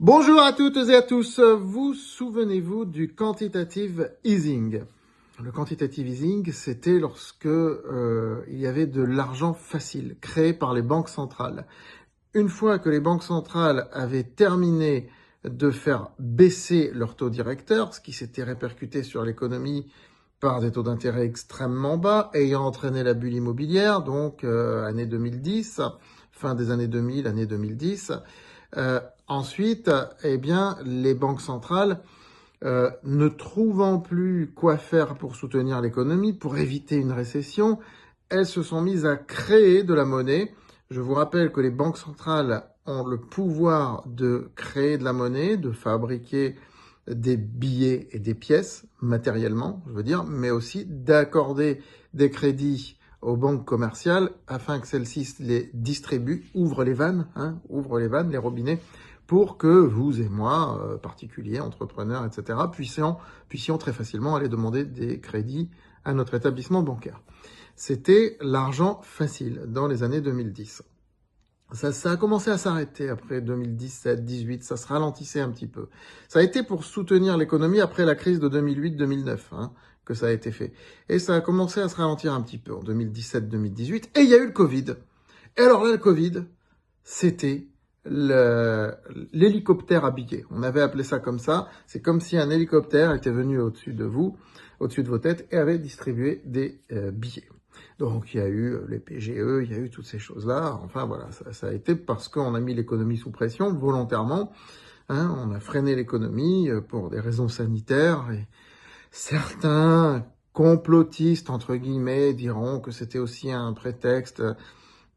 Bonjour à toutes et à tous. Vous souvenez-vous du quantitative easing? Le quantitative easing, c'était lorsque il y avait de l'argent facile créé par les banques centrales. Une fois que les banques centrales avaient terminé de faire baisser leur taux directeur, ce qui s'était répercuté sur l'économie par des taux d'intérêt extrêmement bas, ayant entraîné la bulle immobilière, donc année 2010, fin des années 2000, année 2010. Ensuite, eh bien, les banques centrales, ne trouvant plus quoi faire pour soutenir l'économie, pour éviter une récession, elles se sont mises à créer de la monnaie. Je vous rappelle que les banques centrales ont le pouvoir de créer de la monnaie, de fabriquer des billets et des pièces, matériellement, je veux dire, mais aussi d'accorder des crédits aux banques commerciales afin que celles-ci les distribuent, ouvrent les vannes, les robinets, pour que vous et moi, particuliers, entrepreneurs, etc., puissions très facilement aller demander des crédits à notre établissement bancaire. C'était l'argent facile dans les années 2010. Ça a commencé à s'arrêter après 2017, 2018, ça se ralentissait un petit peu. Ça a été pour soutenir l'économie après la crise de 2008-2009 que ça a été fait. Et ça a commencé à se ralentir un petit peu en 2017-2018. Et il y a eu le Covid. Et alors là, le Covid, c'était l'hélicoptère à billets. On avait appelé ça comme ça. C'est comme si un hélicoptère était venu au-dessus de vous, au-dessus de vos têtes, et avait distribué des billets. Donc il y a eu les PGE, il y a eu toutes ces choses-là. Enfin voilà, ça a été parce qu'on a mis l'économie sous pression volontairement. On a freiné l'économie pour des raisons sanitaires. Et certains complotistes, entre guillemets, diront que c'était aussi un prétexte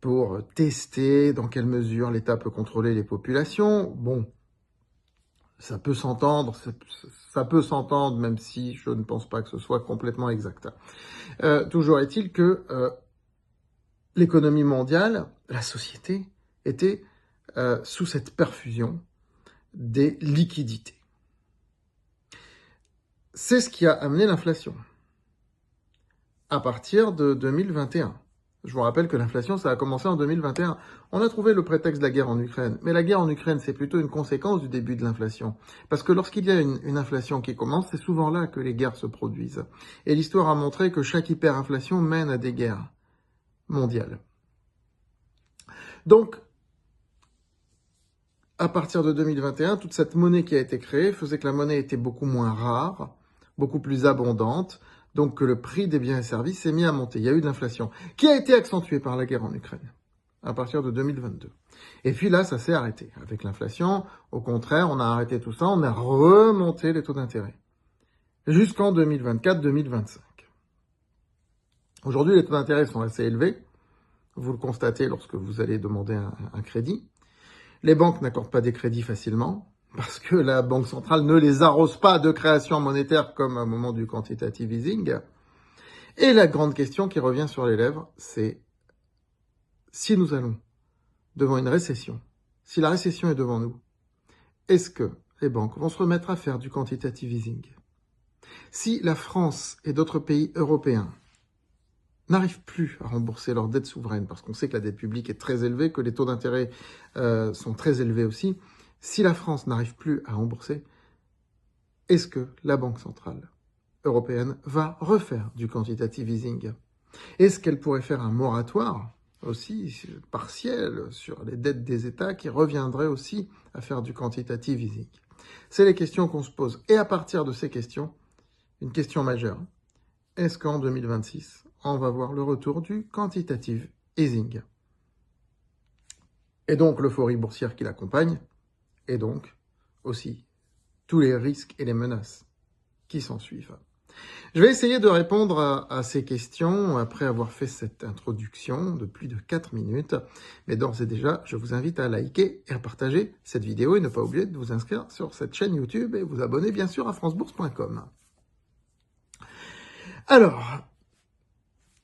pour tester dans quelle mesure l'État peut contrôler les populations. Bon, ça peut s'entendre, même si je ne pense pas que ce soit complètement exact. Toujours est-il que l'économie mondiale, la société, était sous cette perfusion des liquidités. C'est ce qui a amené l'inflation à partir de 2021. Je vous rappelle que l'inflation, ça a commencé en 2021. On a trouvé le prétexte de la guerre en Ukraine. Mais la guerre en Ukraine, c'est plutôt une conséquence du début de l'inflation. Parce que lorsqu'il y a une inflation qui commence, c'est souvent là que les guerres se produisent. Et l'histoire a montré que chaque hyperinflation mène à des guerres mondiales. Donc, à partir de 2021, toute cette monnaie qui a été créée faisait que la monnaie était beaucoup moins rare, beaucoup plus abondante, donc que le prix des biens et services s'est mis à monter. Il y a eu de l'inflation, qui a été accentuée par la guerre en Ukraine, à partir de 2022. Et puis là, ça s'est arrêté. Avec l'inflation, au contraire, on a arrêté tout ça, on a remonté les taux d'intérêt, jusqu'en 2024-2025. Aujourd'hui, les taux d'intérêt sont assez élevés. Vous le constatez lorsque vous allez demander un crédit. Les banques n'accordent pas des crédits facilement, parce que la Banque centrale ne les arrose pas de création monétaire comme au moment du quantitative easing. Et la grande question qui revient sur les lèvres, c'est si nous allons devant une récession, si la récession est devant nous, est-ce que les banques vont se remettre à faire du quantitative easing? Si la France et d'autres pays européens n'arrivent plus à rembourser leur dette souveraine, parce qu'on sait que la dette publique est très élevée, que les taux d'intérêt sont très élevés aussi, si la France n'arrive plus à rembourser, est-ce que la Banque centrale européenne va refaire du quantitative easing? Est-ce qu'elle pourrait faire un moratoire aussi partiel sur les dettes des États qui reviendrait aussi à faire du quantitative easing? C'est les questions qu'on se pose. Et à partir de ces questions, une question majeure, est-ce qu'en 2026, on va voir le retour du quantitative easing? Et donc l'euphorie boursière qui l'accompagne, et donc aussi tous les risques et les menaces qui s'en suivent. Je vais essayer de répondre à ces questions après avoir fait cette introduction de plus de 4 minutes. Mais d'ores et déjà, je vous invite à liker et à partager cette vidéo et ne pas oublier de vous inscrire sur cette chaîne YouTube et vous abonner bien sûr à francebourse.com. Alors,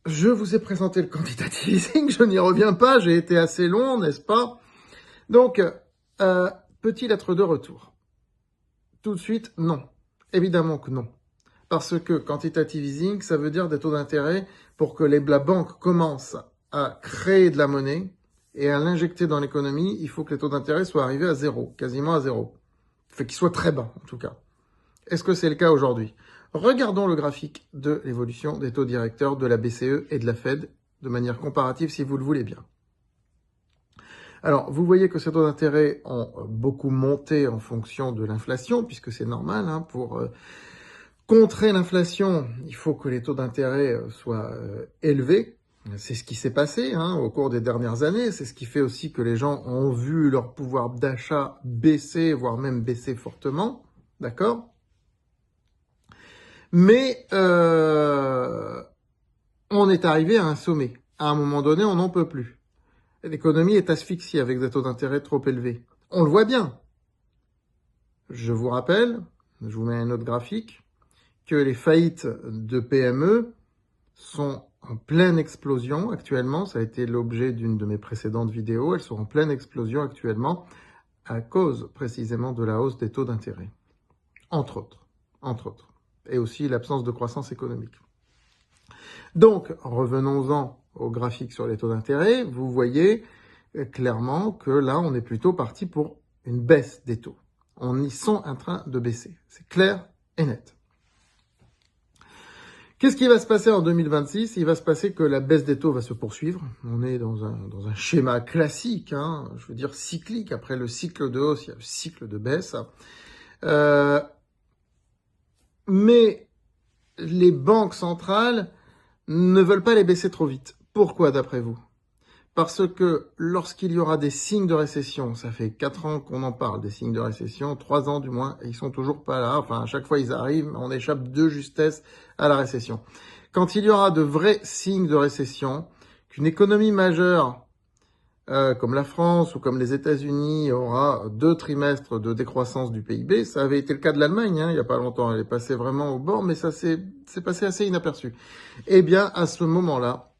je vous ai présenté le quantitative easing, je n'y reviens pas, j'ai été assez long, n'est-ce pas? Donc, petite lettre de retour. Tout de suite, non. Évidemment que non. Parce que quantitative easing, ça veut dire des taux d'intérêt pour que la banque commence à créer de la monnaie et à l'injecter dans l'économie, il faut que les taux d'intérêt soient arrivés à zéro, quasiment à zéro. fait qu'il soit très bas en tout cas. Est-ce que c'est le cas aujourd'hui? Regardons le graphique de l'évolution des taux directeurs de la BCE et de la Fed de manière comparative si vous le voulez bien. Alors, vous voyez que ces taux d'intérêt ont beaucoup monté en fonction de l'inflation, puisque c'est normal, hein, pour contrer l'inflation, il faut que les taux d'intérêt soient élevés. C'est ce qui s'est passé hein, au cours des dernières années. C'est ce qui fait aussi que les gens ont vu leur pouvoir d'achat baisser, voire même baisser fortement. D'accord ? Mais on est arrivé à un sommet. À un moment donné, on n'en peut plus. L'économie est asphyxiée avec des taux d'intérêt trop élevés. On le voit bien. Je vous rappelle, je vous mets un autre graphique, que les faillites de PME sont en pleine explosion actuellement. Ça a été l'objet d'une de mes précédentes vidéos. Elles sont en pleine explosion actuellement à cause précisément de la hausse des taux d'intérêt. Entre autres. Et aussi l'absence de croissance économique. Donc, revenons-en au graphique sur les taux d'intérêt. Vous voyez clairement que là, on est plutôt parti pour une baisse des taux. Ils sont en train de baisser. C'est clair et net. Qu'est-ce qui va se passer en 2026? Il va se passer que la baisse des taux va se poursuivre. On est dans un schéma classique, hein, je veux dire cyclique. Après le cycle de hausse, il y a le cycle de baisse. Mais les banques centrales ne veulent pas les baisser trop vite. Pourquoi d'après vous? Parce que lorsqu'il y aura des signes de récession, ça fait 4 ans qu'on en parle, des signes de récession, 3 ans du moins, et ils sont toujours pas là. Enfin, à chaque fois ils arrivent, on échappe de justesse à la récession. Quand il y aura de vrais signes de récession, qu'une économie majeure comme la France ou comme les États-Unis aura 2 trimestres de décroissance du PIB, ça avait été le cas de l'Allemagne, hein, il n'y a pas longtemps, elle est passée vraiment au bord, mais ça c'est passé assez inaperçu. Eh bien, à ce moment-là,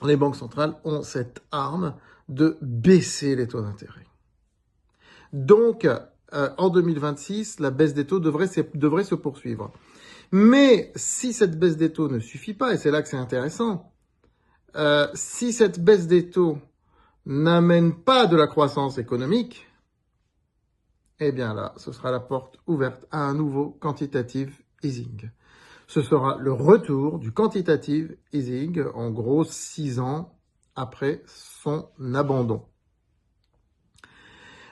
les banques centrales ont cette arme de baisser les taux d'intérêt. Donc, en 2026, la baisse des taux devrait se poursuivre. Mais si cette baisse des taux ne suffit pas, et c'est là que c'est intéressant, si cette baisse des taux n'amène pas de la croissance économique, eh bien là, ce sera la porte ouverte à un nouveau quantitative easing. Ce sera le retour du quantitative easing, en gros 6 ans après son abandon.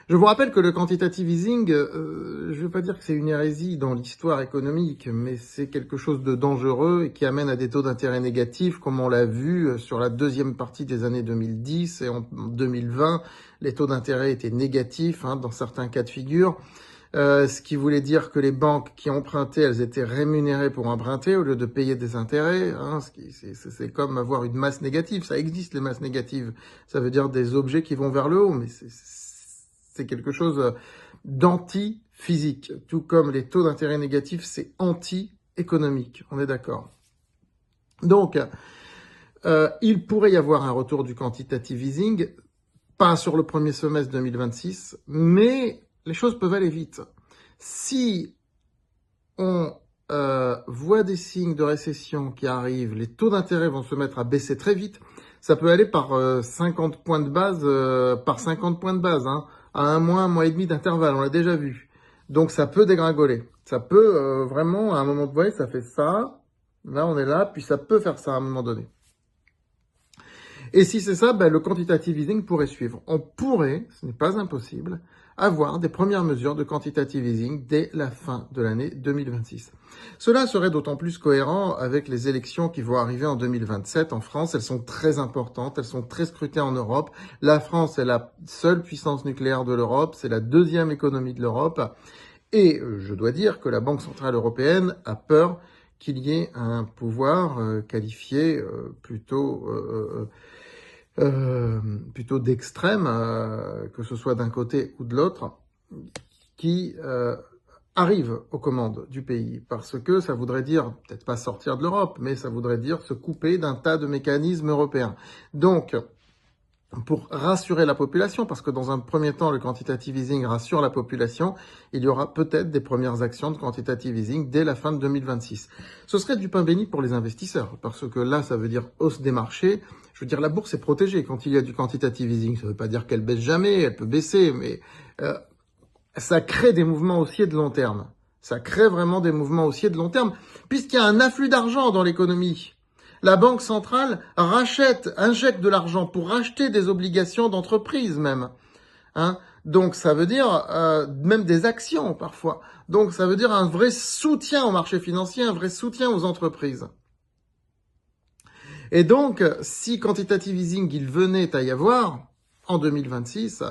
Je vous rappelle que le quantitative easing, je ne veux pas dire que c'est une hérésie dans l'histoire économique, mais c'est quelque chose de dangereux et qui amène à des taux d'intérêt négatifs, comme on l'a vu sur la deuxième partie des années 2010 et en 2020, les taux d'intérêt étaient négatifs dans certains cas de figure. Ce qui voulait dire que les banques qui empruntaient, elles étaient rémunérées pour emprunter au lieu de payer des intérêts. C'est comme avoir une masse négative. Ça existe, les masses négatives. Ça veut dire des objets qui vont vers le haut, mais c'est quelque chose d'anti-physique. Tout comme les taux d'intérêt négatifs, c'est anti-économique. On est d'accord. Donc, il pourrait y avoir un retour du quantitative easing, pas sur le premier semestre 2026, mais les choses peuvent aller vite. Si on voit des signes de récession qui arrivent, les taux d'intérêt vont se mettre à baisser très vite. Ça peut aller par 50 points de base, à un mois et demi d'intervalle, on l'a déjà vu. Donc ça peut dégringoler. Ça peut vraiment, à un moment donné, ça fait ça. Là, on est là, puis ça peut faire ça à un moment donné. Et si c'est ça, le quantitative easing pourrait suivre. On pourrait, ce n'est pas impossible, avoir des premières mesures de quantitative easing dès la fin de l'année 2026. Cela serait d'autant plus cohérent avec les élections qui vont arriver en 2027 en France. Elles sont très importantes, elles sont très scrutées en Europe. La France est la seule puissance nucléaire de l'Europe, c'est la deuxième économie de l'Europe. Et je dois dire que la Banque Centrale Européenne a peur qu'il y ait un pouvoir qualifié plutôt d'extrême, que ce soit d'un côté ou de l'autre, qui arrive aux commandes du pays. Parce que ça voudrait dire, peut-être pas sortir de l'Europe, mais ça voudrait dire se couper d'un tas de mécanismes européens. Donc, pour rassurer la population, parce que dans un premier temps, le quantitative easing rassure la population, il y aura peut-être des premières actions de quantitative easing dès la fin de 2026. Ce serait du pain béni pour les investisseurs, parce que là, ça veut dire hausse des marchés. Je veux dire, la bourse est protégée quand il y a du quantitative easing. Ça ne veut pas dire qu'elle baisse jamais, elle peut baisser, mais ça crée des mouvements haussiers de long terme. Ça crée vraiment des mouvements haussiers de long terme, puisqu'il y a un afflux d'argent dans l'économie. La Banque centrale injecte de l'argent pour racheter des obligations d'entreprise même. Hein. Donc ça veut dire même des actions parfois. Donc ça veut dire un vrai soutien au marché financier, un vrai soutien aux entreprises. Et donc, si quantitative easing il venait à y avoir en 2026,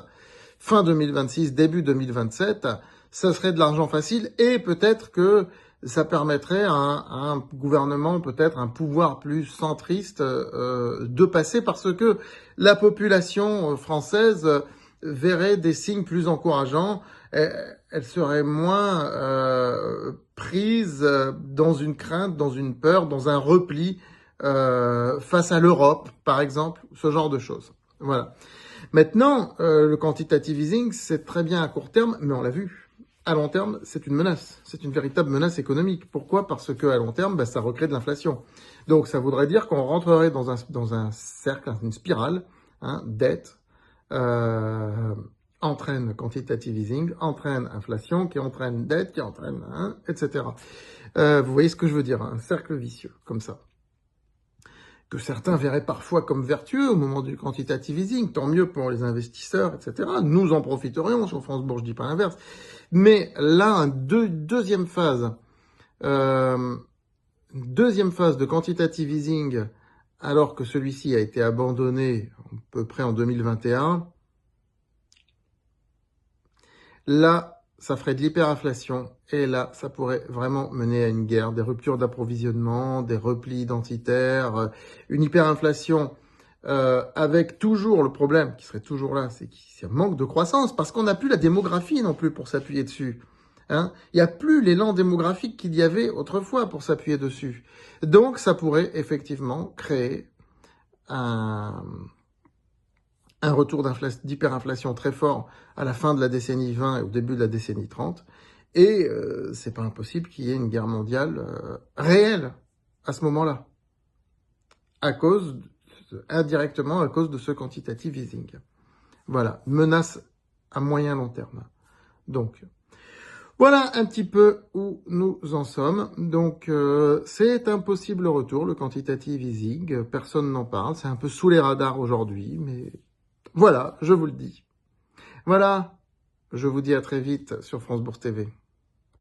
fin 2026, début 2027, ça serait de l'argent facile et peut-être que ça permettrait à un gouvernement, peut-être un pouvoir plus centriste de passer parce que la population française verrait des signes plus encourageants. Elle serait moins prise dans une crainte, dans une peur, dans un repli face à l'Europe, par exemple, ce genre de choses. Voilà. Maintenant, le quantitative easing, c'est très bien à court terme, mais on l'a vu. À long terme, c'est une menace. C'est une véritable menace économique. Pourquoi ? Parce que à long terme, ça recrée de l'inflation. Donc, ça voudrait dire qu'on rentrerait dans un cercle, une spirale, dette, entraîne quantitative easing, entraîne inflation, qui entraîne dette, qui entraîne, etc. Vous voyez ce que je veux dire, un cercle vicieux, comme ça. Que certains verraient parfois comme vertueux au moment du quantitative easing, tant mieux pour les investisseurs, etc. Nous en profiterions sur France Bourse, je dis pas l'inverse. Mais là, deuxième phase de quantitative easing, alors que celui-ci a été abandonné à peu près en 2021, là, ça ferait de l'hyperinflation, et là, ça pourrait vraiment mener à une guerre, des ruptures d'approvisionnement, des replis identitaires, une hyperinflation avec toujours le problème qui serait toujours là, c'est qu'il manque de croissance, parce qu'on n'a plus la démographie non plus pour s'appuyer dessus. Il n'y a plus l'élan démographique qu'il y avait autrefois pour s'appuyer dessus. Donc, ça pourrait effectivement créer un retour d'hyperinflation très fort à la fin de la décennie 20 et au début de la décennie 30. Et c'est pas impossible qu'il y ait une guerre mondiale réelle à ce moment-là, indirectement à cause de ce quantitative easing. Voilà, menace à moyen long terme. Donc, voilà un petit peu où nous en sommes. Donc, c'est un possible retour, le quantitative easing. Personne n'en parle, c'est un peu sous les radars aujourd'hui, mais voilà, je vous le dis. Voilà, je vous dis à très vite sur France Bourse TV.